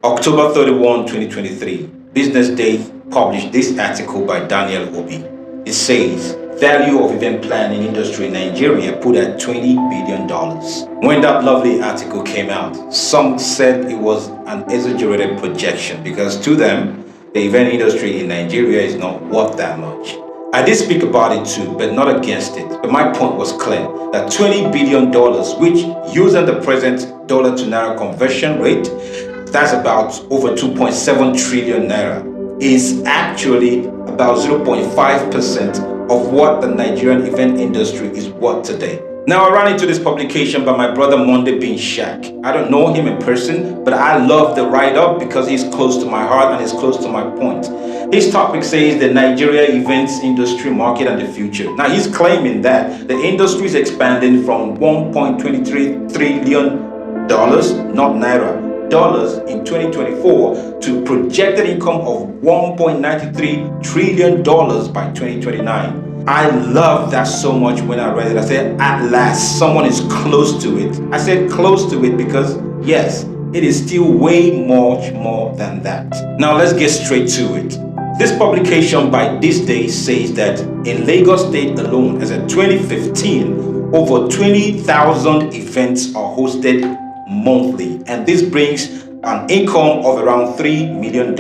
October 31, 2023, Business Day published this article by Daniel Obi. It says, value of event planning industry in Nigeria put at $20 billion. When that lovely article came out, some said it was an exaggerated projection because to them, the event industry in Nigeria is not worth that much. I did speak about it too, but not against it. But my point was clear that $20 billion, which using the present dollar to naira conversion rate, that's about over 2.7 trillion naira, is actually about 0.5% of what the Nigerian event industry is worth today. Now, I ran into this publication by my brother Monday Bin Shak. I don't know him in person, but I love the write-up because he's close to my heart and he's close to my point. His topic says the Nigeria events industry market and the future. Now, he's claiming that the industry is expanding from $1.23 trillion, not naira, dollars in 2024 to projected income of $1.93 trillion by 2029. I love that so much when I read it. I said, at last, someone is close to it. I said close to it because, yes, it is still way much more than that. Now, let's get straight to it. This publication by This Day says that in Lagos State alone, as of 2015, over 20,000 events are hosted monthly, and this brings an income of around $3 million.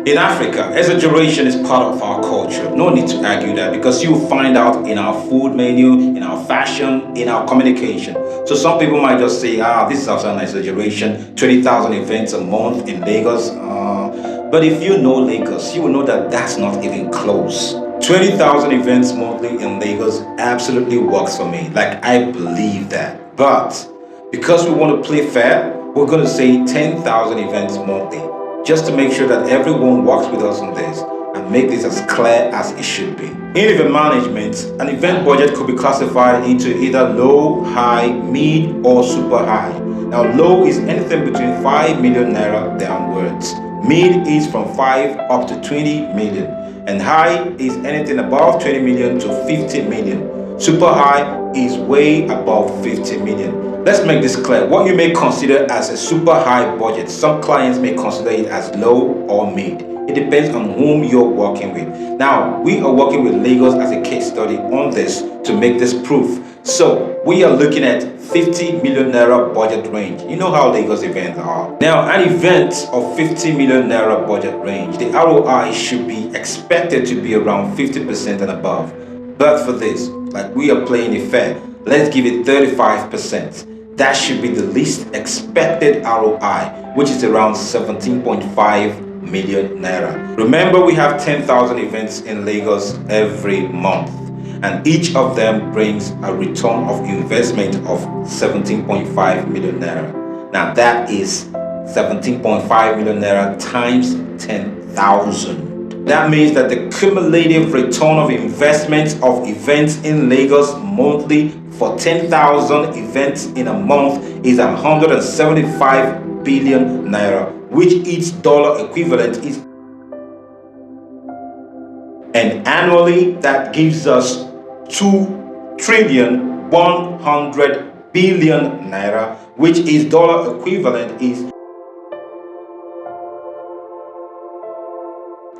In Africa, exaggeration is part of our culture. No need to argue that because you'll find out in our food menu, in our fashion, in our communication. So some people might just say, this is also an exaggeration, 20,000 events a month in Lagos. But if you know Lagos, you will know that that's not even close. 20,000 events monthly in Lagos absolutely works for me. Like, I believe that. But because we want to play fair, we're going to say 10,000 events monthly, just to make sure that everyone works with us on this and make this as clear as it should be. In event management, an event budget could be classified into either low, high, mid, or super high. Now, low is anything between 5 million naira downwards. Mid is from 5 up to 20 million. And high is anything above 20 million to 50 million. Super high is way above 50 million. Let's make this clear. What you may consider as a super high budget, some clients may consider it as low or mid. It depends on whom you're working with. Now, we are working with Lagos as a case study on this to make this proof. So, we are looking at 50 million naira budget range. You know how Lagos events are. Now, an event of 50 million naira budget range, the ROI should be expected to be around 50% and above. But for this, like we are playing it fair, let's give it 35%. That should be the least expected ROI, which is around 17.5 million naira. Remember, we have 10,000 events in Lagos every month, and each of them brings a return of investment of 17.5 million naira. Now, that is 17.5 million naira times 10,000. That means that the cumulative return of investment of events in Lagos monthly for 10,000 events in a month is 175 billion naira, which each dollar equivalent is. And annually, that gives us 2 trillion 100 billion naira, which is dollar equivalent is.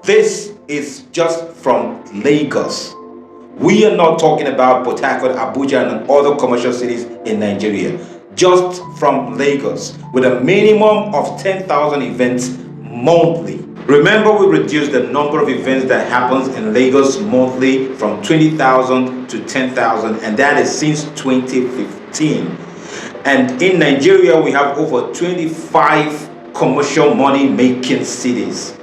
This is just from Lagos. We are not talking about Port Harcourt, Abuja, and other commercial cities in Nigeria. Just from Lagos, with a minimum of 10,000 events monthly. Remember, we reduced the number of events that happens in Lagos monthly from 20,000 to 10,000, and that is since 2015. And in Nigeria, we have over 25 commercial money-making cities.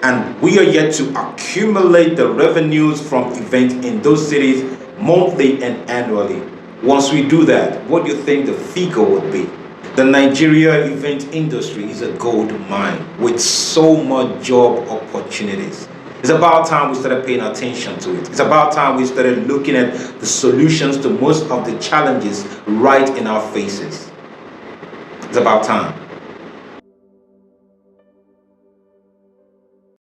And we are yet to accumulate the revenues from events in those cities monthly and annually. Once we do that, what do you think the figure would be? The Nigeria event industry is a gold mine with so much job opportunities. It's about time we started paying attention to it. It's about time we started looking at the solutions to most of the challenges right in our faces. It's about time.